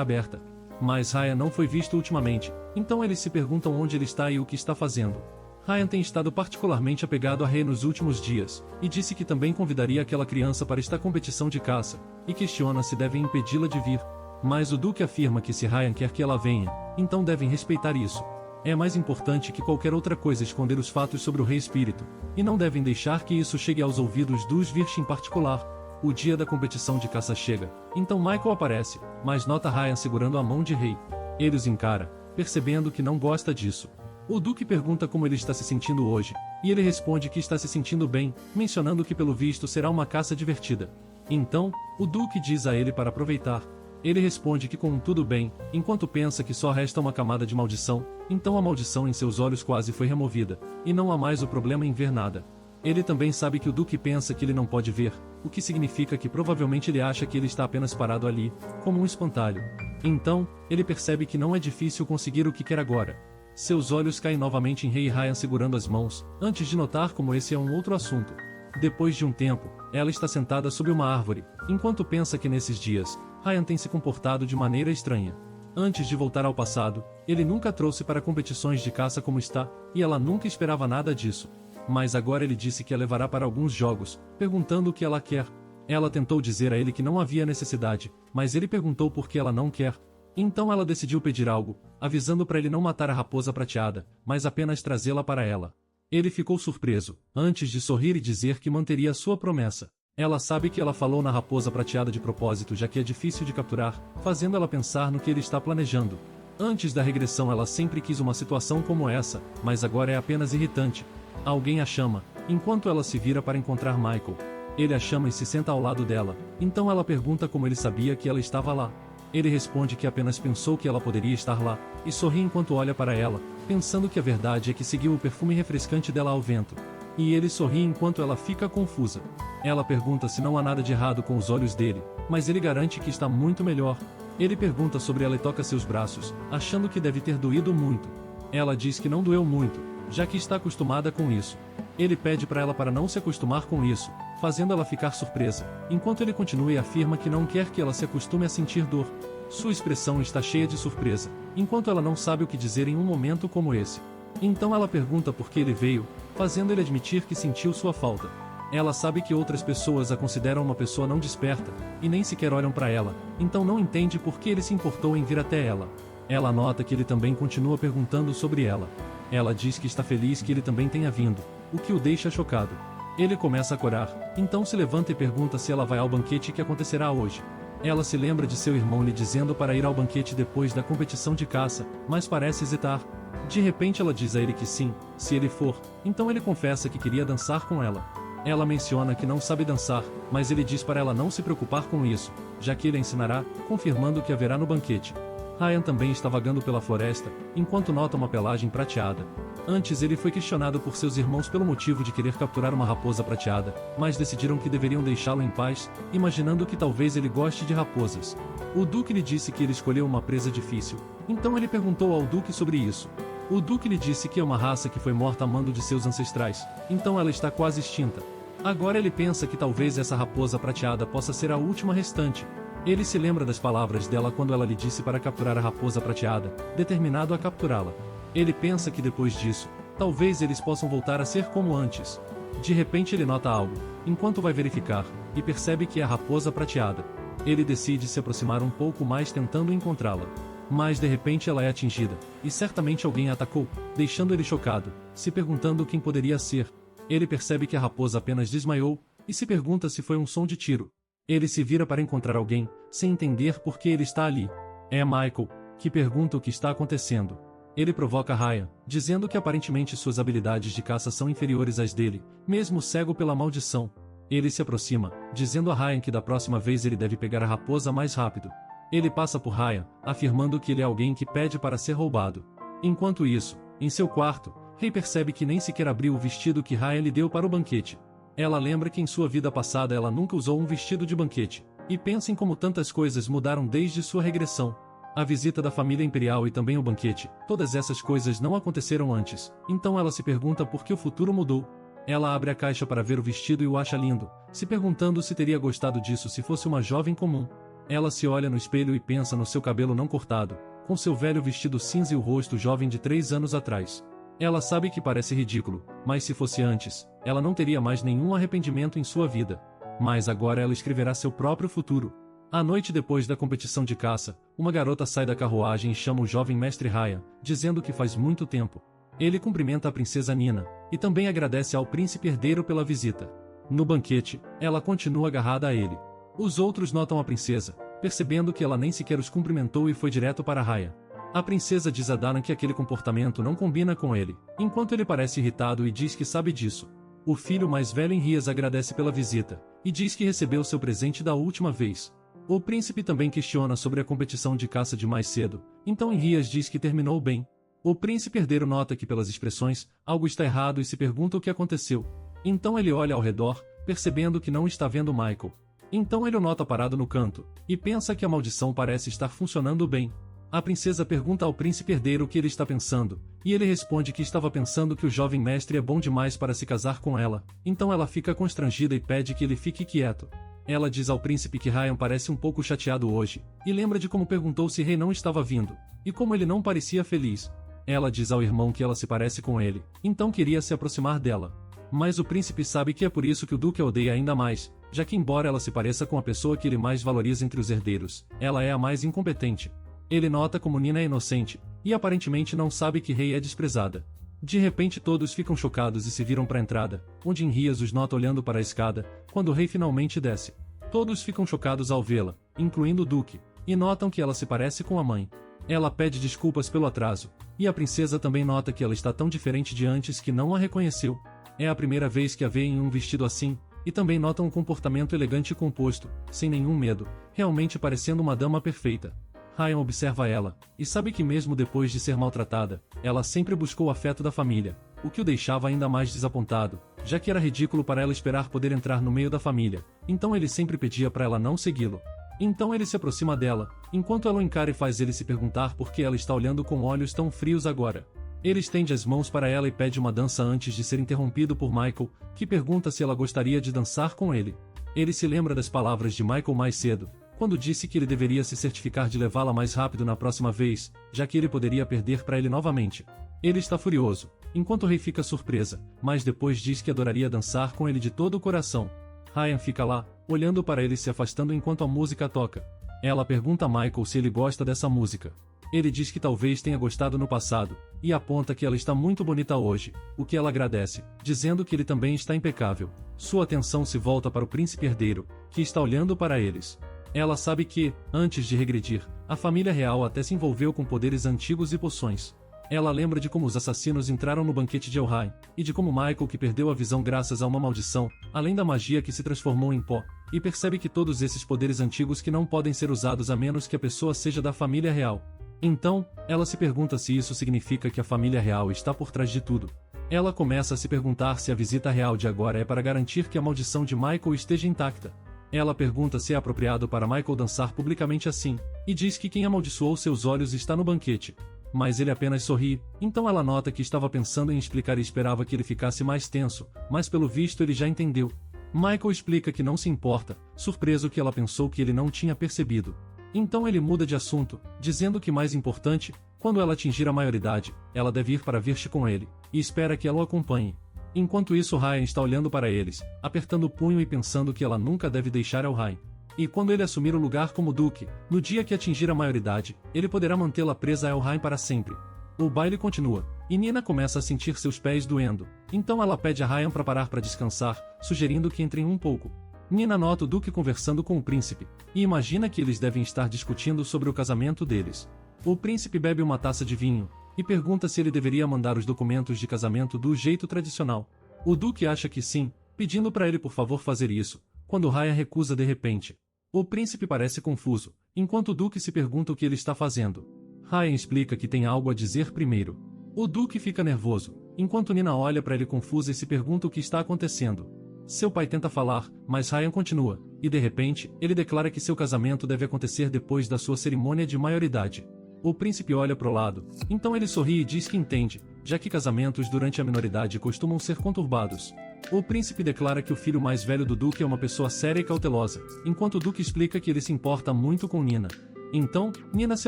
aberta. Mas Ryan não foi visto ultimamente, então eles se perguntam onde ele está e o que está fazendo. Ryan tem estado particularmente apegado a Rei nos últimos dias, e disse que também convidaria aquela criança para esta competição de caça, e questiona se devem impedi-la de vir. Mas o Duque afirma que se Ryan quer que ela venha, então devem respeitar isso. É mais importante que qualquer outra coisa esconder os fatos sobre o Rei Espírito, e não devem deixar que isso chegue aos ouvidos dos Virch em particular. O dia da competição de caça chega, então Michael aparece, mas nota Ryan segurando a mão de Rei. Ele os encara, percebendo que não gosta disso. O Duque pergunta como ele está se sentindo hoje, e ele responde que está se sentindo bem, mencionando que pelo visto será uma caça divertida. Então, o Duque diz a ele para aproveitar. Ele responde que com tudo bem, enquanto pensa que só resta uma camada de maldição, então a maldição em seus olhos quase foi removida, e não há mais o problema em ver nada. Ele também sabe que o Duque pensa que ele não pode ver, o que significa que provavelmente ele acha que ele está apenas parado ali, como um espantalho. Então, ele percebe que não é difícil conseguir o que quer agora. Seus olhos caem novamente em Rei e Ryan segurando as mãos, antes de notar como esse é um outro assunto. Depois de um tempo, ela está sentada sob uma árvore, enquanto pensa que nesses dias, Ryan tem se comportado de maneira estranha. Antes de voltar ao passado, ele nunca trouxe para competições de caça como está, e ela nunca esperava nada disso. Mas agora ele disse que a levará para alguns jogos, perguntando o que ela quer. Ela tentou dizer a ele que não havia necessidade, mas ele perguntou por que ela não quer. Então ela decidiu pedir algo, avisando para ele não matar a raposa prateada, mas apenas trazê-la para ela. Ele ficou surpreso, antes de sorrir e dizer que manteria sua promessa. Ela sabe que ela falou na raposa prateada de propósito, já que é difícil de capturar, fazendo ela pensar no que ele está planejando. Antes da regressão ela sempre quis uma situação como essa, mas agora é apenas irritante. Alguém a chama, enquanto ela se vira para encontrar Michael. Ele a chama e se senta ao lado dela, então ela pergunta como ele sabia que ela estava lá. Ele responde que apenas pensou que ela poderia estar lá, e sorri enquanto olha para ela, pensando que a verdade é que seguiu o perfume refrescante dela ao vento. E ele sorri enquanto ela fica confusa. Ela pergunta se não há nada de errado com os olhos dele, mas ele garante que está muito melhor. Ele pergunta sobre ela e toca seus braços, achando que deve ter doído muito. Ela diz que não doeu muito, já que está acostumada com isso. Ele pede para ela para não se acostumar com isso, fazendo ela ficar surpresa, enquanto ele continua e afirma que não quer que ela se acostume a sentir dor. Sua expressão está cheia de surpresa, enquanto ela não sabe o que dizer em um momento como esse. Então ela pergunta por que ele veio, fazendo ele admitir que sentiu sua falta. Ela sabe que outras pessoas a consideram uma pessoa não desperta, e nem sequer olham para ela, então não entende por que ele se importou em vir até ela. Ela nota que ele também continua perguntando sobre ela. Ela diz que está feliz que ele também tenha vindo, o que o deixa chocado. Ele começa a corar, então se levanta e pergunta se ela vai ao banquete que acontecerá hoje. Ela se lembra de seu irmão lhe dizendo para ir ao banquete depois da competição de caça, mas parece hesitar. De repente ela diz a ele que sim, se ele for, então ele confessa que queria dançar com ela. Ela menciona que não sabe dançar, mas ele diz para ela não se preocupar com isso, já que ele a ensinará, confirmando que haverá no banquete. Ryan também está vagando pela floresta, enquanto nota uma pelagem prateada. Antes ele foi questionado por seus irmãos pelo motivo de querer capturar uma raposa prateada, mas decidiram que deveriam deixá-lo em paz, imaginando que talvez ele goste de raposas. O Duque lhe disse que ele escolheu uma presa difícil, então ele perguntou ao Duque sobre isso. O Duque lhe disse que é uma raça que foi morta a mando de seus ancestrais, então ela está quase extinta. Agora ele pensa que talvez essa raposa prateada possa ser a última restante. Ele se lembra das palavras dela quando ela lhe disse para capturar a raposa prateada, determinado a capturá-la. Ele pensa que depois disso, talvez eles possam voltar a ser como antes. De repente ele nota algo, enquanto vai verificar, e percebe que é a raposa prateada. Ele decide se aproximar um pouco mais tentando encontrá-la. Mas de repente ela é atingida, e certamente alguém a atacou, deixando ele chocado, se perguntando quem poderia ser. Ele percebe que a raposa apenas desmaiou, e se pergunta se foi um som de tiro. Ele se vira para encontrar alguém, sem entender por que ele está ali. É Michael, que pergunta o que está acontecendo. Ele provoca Ryan, dizendo que aparentemente suas habilidades de caça são inferiores às dele, mesmo cego pela maldição. Ele se aproxima, dizendo a Ryan que da próxima vez ele deve pegar a raposa mais rápido. Ele passa por Ryan, afirmando que ele é alguém que pede para ser roubado. Enquanto isso, em seu quarto, Rei percebe que nem sequer abriu o vestido que Ryan lhe deu para o banquete. Ela lembra que em sua vida passada ela nunca usou um vestido de banquete, e pensa em como tantas coisas mudaram desde sua regressão. A visita da família imperial e também o banquete, todas essas coisas não aconteceram antes, então ela se pergunta por que o futuro mudou. Ela abre a caixa para ver o vestido e o acha lindo, se perguntando se teria gostado disso se fosse uma jovem comum. Ela se olha no espelho e pensa no seu cabelo não cortado, com seu velho vestido cinza e o rosto jovem de 3 anos atrás. Ela sabe que parece ridículo, mas se fosse antes, ela não teria mais nenhum arrependimento em sua vida. Mas agora ela escreverá seu próprio futuro. À noite depois da competição de caça, uma garota sai da carruagem e chama o jovem mestre Ryan, dizendo que faz muito tempo. Ele cumprimenta a princesa Nina, e também agradece ao príncipe herdeiro pela visita. No banquete, ela continua agarrada a ele. Os outros notam a princesa, percebendo que ela nem sequer os cumprimentou e foi direto para Ryan. A princesa diz a Dana que aquele comportamento não combina com ele, enquanto ele parece irritado e diz que sabe disso. O filho mais velho Henrias agradece pela visita, e diz que recebeu seu presente da última vez. O príncipe também questiona sobre a competição de caça de mais cedo, então Henrias diz que terminou bem. O príncipe herdeiro nota que pelas expressões, algo está errado e se pergunta o que aconteceu. Então ele olha ao redor, percebendo que não está vendo Michael. Então ele o nota parado no canto, e pensa que a maldição parece estar funcionando bem. A princesa pergunta ao príncipe herdeiro o que ele está pensando, e ele responde que estava pensando que o jovem mestre é bom demais para se casar com ela, então ela fica constrangida e pede que ele fique quieto. Ela diz ao príncipe que Ryan parece um pouco chateado hoje, e lembra de como perguntou se Rei não estava vindo, e como ele não parecia feliz. Ela diz ao irmão que ela se parece com ele, então queria se aproximar dela. Mas o príncipe sabe que é por isso que o duque a odeia ainda mais, já que embora ela se pareça com a pessoa que ele mais valoriza entre os herdeiros, ela é a mais incompetente. Ele nota como Nina é inocente, e aparentemente não sabe que Rei é desprezada. De repente todos ficam chocados e se viram para a entrada, onde Henrias os nota olhando para a escada, quando o rei finalmente desce. Todos ficam chocados ao vê-la, incluindo o duque, e notam que ela se parece com a mãe. Ela pede desculpas pelo atraso, e a princesa também nota que ela está tão diferente de antes que não a reconheceu. É a primeira vez que a vê em um vestido assim, e também nota um comportamento elegante e composto, sem nenhum medo, realmente parecendo uma dama perfeita. Ryan observa ela, e sabe que mesmo depois de ser maltratada, ela sempre buscou o afeto da família, o que o deixava ainda mais desapontado, já que era ridículo para ela esperar poder entrar no meio da família, então ele sempre pedia para ela não segui-lo. Então ele se aproxima dela, enquanto ela o encara e faz ele se perguntar por que ela está olhando com olhos tão frios agora. Ele estende as mãos para ela e pede uma dança antes de ser interrompido por Michael, que pergunta se ela gostaria de dançar com ele. Ele se lembra das palavras de Michael mais cedo, quando disse que ele deveria se certificar de levá-la mais rápido na próxima vez, já que ele poderia perder para ele novamente. Ele está furioso, enquanto o rei fica surpresa, mas depois diz que adoraria dançar com ele de todo o coração. Ryan fica lá, olhando para ele se afastando enquanto a música toca. Ela pergunta a Michael se ele gosta dessa música. Ele diz que talvez tenha gostado no passado, e aponta que ela está muito bonita hoje, o que ela agradece, dizendo que ele também está impecável. Sua atenção se volta para o príncipe herdeiro, que está olhando para eles. Ela sabe que, antes de regredir, a família real até se envolveu com poderes antigos e poções. Ela lembra de como os assassinos entraram no banquete de Elhai, e de como Michael que perdeu a visão graças a uma maldição, além da magia que se transformou em pó, e percebe que todos esses poderes antigos que não podem ser usados a menos que a pessoa seja da família real. Então, ela se pergunta se isso significa que a família real está por trás de tudo. Ela começa a se perguntar se a visita real de agora é para garantir que a maldição de Michael esteja intacta. Ela pergunta se é apropriado para Michael dançar publicamente assim, e diz que quem amaldiçoou seus olhos está no banquete. Mas ele apenas sorri, então ela nota que estava pensando em explicar e esperava que ele ficasse mais tenso, mas pelo visto ele já entendeu. Michael explica que não se importa, surpreso que ela pensou que ele não tinha percebido. Então ele muda de assunto, dizendo que mais importante, quando ela atingir a maioridade, ela deve ir para Virte com ele, e espera que ela o acompanhe. Enquanto isso Ryan está olhando para eles, apertando o punho e pensando que ela nunca deve deixar Elhai. E quando ele assumir o lugar como duque, no dia que atingir a maioridade, ele poderá mantê-la presa a Elhai para sempre. O baile continua, e Nina começa a sentir seus pés doendo, então ela pede a Ryan para parar para descansar, sugerindo que entrem um pouco. Nina nota o duque conversando com o príncipe, e imagina que eles devem estar discutindo sobre o casamento deles. O príncipe bebe uma taça de vinho, e pergunta se ele deveria mandar os documentos de casamento do jeito tradicional. O duque acha que sim, pedindo para ele por favor fazer isso, quando Ryan recusa de repente. O príncipe parece confuso, enquanto o duque se pergunta o que ele está fazendo. Ryan explica que tem algo a dizer primeiro. O duque fica nervoso, enquanto Nina olha para ele confusa e se pergunta o que está acontecendo. Seu pai tenta falar, mas Ryan continua, e de repente, ele declara que seu casamento deve acontecer depois da sua cerimônia de maioridade. O príncipe olha para o lado, então ele sorri e diz que entende, já que casamentos durante a minoridade costumam ser conturbados. O príncipe declara que o filho mais velho do duque é uma pessoa séria e cautelosa, enquanto o duque explica que ele se importa muito com Nina. Então, Nina se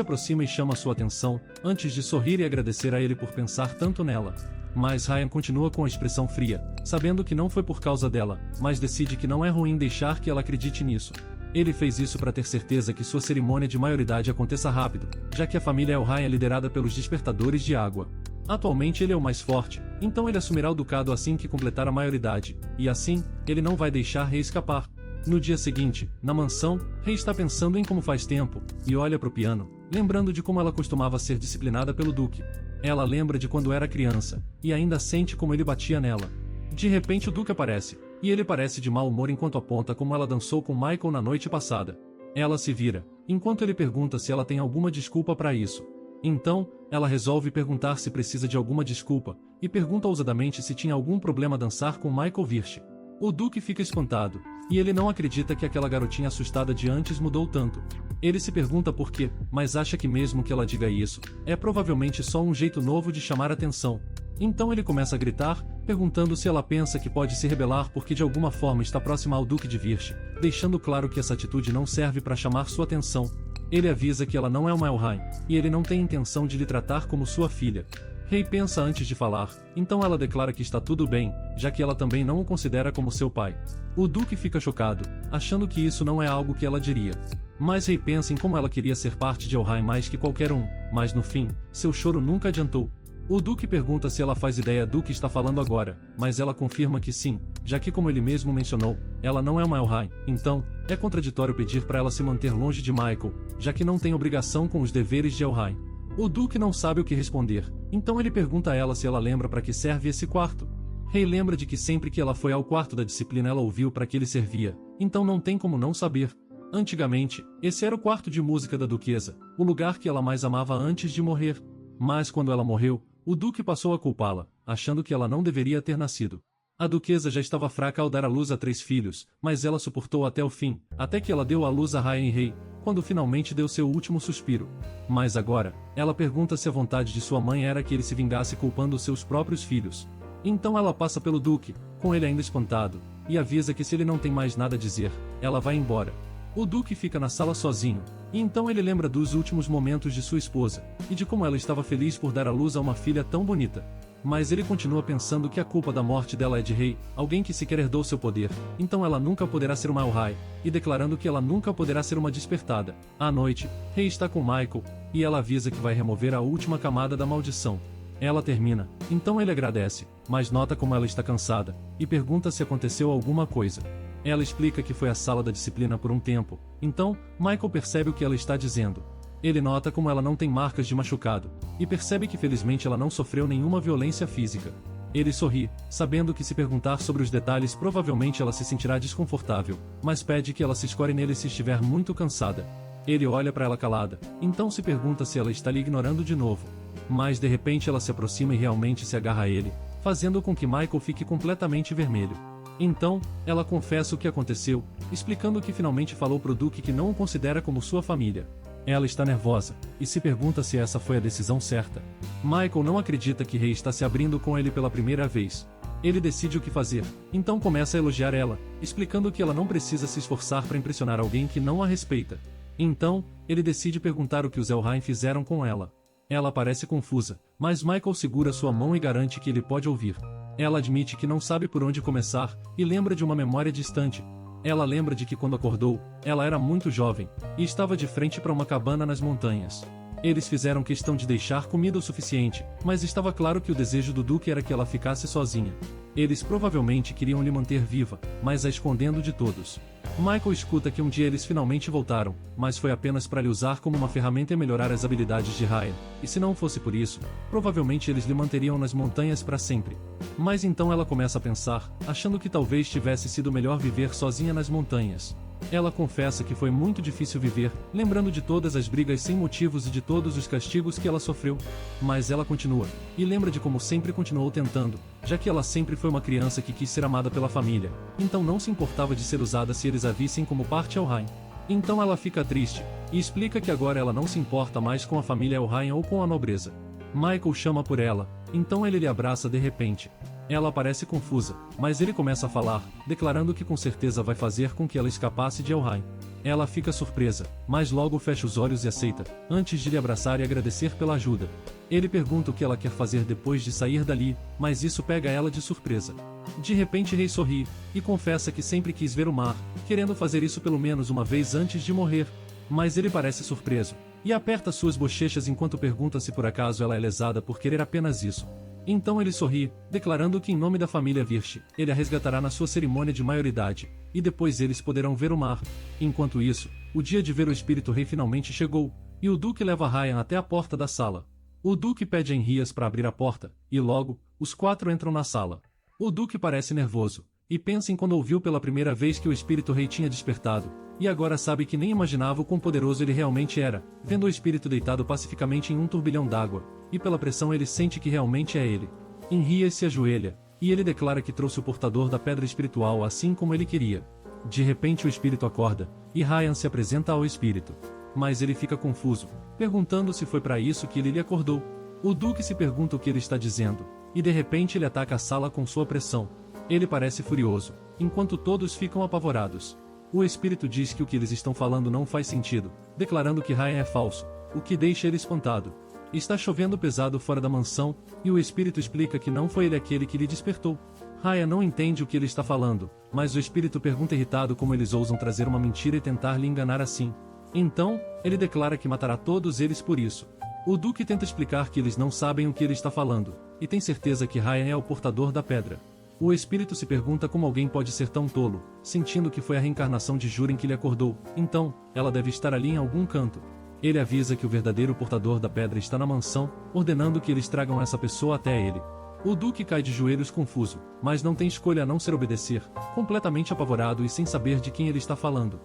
aproxima e chama sua atenção, antes de sorrir e agradecer a ele por pensar tanto nela. Mas Ryan continua com a expressão fria, sabendo que não foi por causa dela, mas decide que não é ruim deixar que ela acredite nisso. Ele fez isso para ter certeza que sua cerimônia de maioridade aconteça rápido, já que a família Elrond é liderada pelos despertadores de água. Atualmente ele é o mais forte, então ele assumirá o ducado assim que completar a maioridade, e assim, ele não vai deixar Rei escapar. No dia seguinte, na mansão, Rei está pensando em como faz tempo, e olha para o piano, lembrando de como ela costumava ser disciplinada pelo duque. Ela lembra de quando era criança, e ainda sente como ele batia nela. De repente o duque aparece, e ele parece de mau humor enquanto aponta como ela dançou com Michael na noite passada. Ela se vira, enquanto ele pergunta se ela tem alguma desculpa para isso. Então, ela resolve perguntar se precisa de alguma desculpa, e pergunta ousadamente se tinha algum problema dançar com Michael Virche. O duque fica espantado, e ele não acredita que aquela garotinha assustada de antes mudou tanto. Ele se pergunta por quê, mas acha que mesmo que ela diga isso, é provavelmente só um jeito novo de chamar atenção. Então ele começa a gritar, perguntando se ela pensa que pode se rebelar porque de alguma forma está próxima ao Duque de Virche, deixando claro que essa atitude não serve para chamar sua atenção. Ele avisa que ela não é uma Elrond, e ele não tem intenção de lhe tratar como sua filha. Rei pensa antes de falar, então ela declara que está tudo bem, já que ela também não o considera como seu pai. O Duque fica chocado, achando que isso não é algo que ela diria. Mas Rei pensa em como ela queria ser parte de Elrond mais que qualquer um, mas no fim, seu choro nunca adiantou. O Duque pergunta se ela faz ideia do que está falando agora, mas ela confirma que sim, já que como ele mesmo mencionou, ela não é uma Elrond, então, é contraditório pedir para ela se manter longe de Michael, já que não tem obrigação com os deveres de Elrond. O Duque não sabe o que responder, então ele pergunta a ela se ela lembra para que serve esse quarto. Rei lembra de que sempre que ela foi ao quarto da disciplina ela ouviu para que ele servia, então não tem como não saber. Antigamente, esse era o quarto de música da duquesa, o lugar que ela mais amava antes de morrer. Mas quando ela morreu, o Duque passou a culpá-la, achando que ela não deveria ter nascido. A duquesa já estava fraca ao dar à luz a 3 filhos, mas ela suportou até o fim, até que ela deu à luz a Ryan e Rei, quando finalmente deu seu último suspiro. Mas agora, ela pergunta se a vontade de sua mãe era que ele se vingasse culpando seus próprios filhos. Então ela passa pelo Duque, com ele ainda espantado, e avisa que se ele não tem mais nada a dizer, ela vai embora. O Duque fica na sala sozinho, e então ele lembra dos últimos momentos de sua esposa, e de como ela estava feliz por dar à luz a uma filha tão bonita. Mas ele continua pensando que a culpa da morte dela é de Rei, alguém que sequer herdou seu poder, então ela nunca poderá ser uma Elrond, e declarando que ela nunca poderá ser uma despertada. À noite, Rei está com Michael, e ela avisa que vai remover a última camada da maldição. Ela termina, então ele agradece, mas nota como ela está cansada, e pergunta se aconteceu alguma coisa. Ela explica que foi à sala da disciplina por um tempo, então, Michael percebe o que ela está dizendo. Ele nota como ela não tem marcas de machucado, e percebe que felizmente ela não sofreu nenhuma violência física. Ele sorri, sabendo que se perguntar sobre os detalhes provavelmente ela se sentirá desconfortável, mas pede que ela se escore nele se estiver muito cansada. Ele olha para ela calada, então se pergunta se ela está lhe ignorando de novo. Mas de repente ela se aproxima e realmente se agarra a ele, fazendo com que Michael fique completamente vermelho. Então, ela confessa o que aconteceu, explicando que finalmente falou pro Duque que não o considera como sua família. Ela está nervosa, e se pergunta se essa foi a decisão certa. Michael não acredita que Rei está se abrindo com ele pela primeira vez. Ele decide o que fazer, então começa a elogiar ela, explicando que ela não precisa se esforçar para impressionar alguém que não a respeita. Então, ele decide perguntar o que os Elrond fizeram com ela. Ela parece confusa, mas Michael segura sua mão e garante que ele pode ouvir. Ela admite que não sabe por onde começar, e lembra de uma memória distante. Ela lembra de que quando acordou, ela era muito jovem, e estava de frente para uma cabana nas montanhas. Eles fizeram questão de deixar comida o suficiente, mas estava claro que o desejo do Duque era que ela ficasse sozinha. Eles provavelmente queriam lhe manter viva, mas a escondendo de todos. Michael escuta que um dia eles finalmente voltaram, mas foi apenas para lhe usar como uma ferramenta e melhorar as habilidades de Ryan, e se não fosse por isso, provavelmente eles lhe manteriam nas montanhas para sempre. Mas então ela começa a pensar, achando que talvez tivesse sido melhor viver sozinha nas montanhas. Ela confessa que foi muito difícil viver, lembrando de todas as brigas sem motivos e de todos os castigos que ela sofreu. Mas ela continua, e lembra de como sempre continuou tentando, já que ela sempre foi uma criança que quis ser amada pela família, então não se importava de ser usada se eles a vissem como parte Elrond. Então ela fica triste, e explica que agora ela não se importa mais com a família Elrond ou com a nobreza. Michael chama por ela, então ele lhe abraça de repente. Ela parece confusa, mas ele começa a falar, declarando que com certeza vai fazer com que ela escapasse de Elhain. Ela fica surpresa, mas logo fecha os olhos e aceita, antes de lhe abraçar e agradecer pela ajuda. Ele pergunta o que ela quer fazer depois de sair dali, mas isso pega ela de surpresa. De repente Rei sorri, e confessa que sempre quis ver o mar, querendo fazer isso pelo menos uma vez antes de morrer. Mas ele parece surpreso, e aperta suas bochechas enquanto pergunta se por acaso ela é lesada por querer apenas isso. Então ele sorri, declarando que em nome da família Virche, ele a resgatará na sua cerimônia de maioridade, e depois eles poderão ver o mar. Enquanto isso, o dia de ver o espírito rei finalmente chegou, e o duque leva Ryan até a porta da sala. O duque pede a Henrias para abrir a porta, e logo, os quatro entram na sala. O duque parece nervoso, e pensa em quando ouviu pela primeira vez que o espírito rei tinha despertado, e agora sabe que nem imaginava o quão poderoso ele realmente era, vendo o espírito deitado pacificamente em um turbilhão d'água, e pela pressão ele sente que realmente é ele. Henrias se ajoelha, e ele declara que trouxe o portador da pedra espiritual assim como ele queria. De repente o espírito acorda, e Ryan se apresenta ao espírito. Mas ele fica confuso, perguntando se foi para isso que ele lhe acordou. O duque se pergunta o que ele está dizendo, e de repente ele ataca a sala com sua pressão. Ele parece furioso, enquanto todos ficam apavorados. O espírito diz que o que eles estão falando não faz sentido, declarando que Ryan é falso, o que deixa ele espantado. Está chovendo pesado fora da mansão, e o espírito explica que não foi ele aquele que lhe despertou. Ryan não entende o que ele está falando, mas o espírito pergunta irritado como eles ousam trazer uma mentira e tentar lhe enganar assim. Então, ele declara que matará todos eles por isso. O duque tenta explicar que eles não sabem o que ele está falando, e tem certeza que Ryan é o portador da pedra. O espírito se pergunta como alguém pode ser tão tolo, sentindo que foi a reencarnação de Juren que lhe acordou, então, ela deve estar ali em algum canto. Ele avisa que o verdadeiro portador da pedra está na mansão, ordenando que eles tragam essa pessoa até ele. O duque cai de joelhos confuso, mas não tem escolha a não ser obedecer, completamente apavorado e sem saber de quem ele está falando.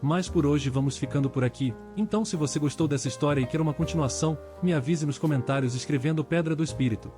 Mas por hoje vamos ficando por aqui, então se você gostou dessa história e quer uma continuação, me avise nos comentários escrevendo Pedra do Espírito.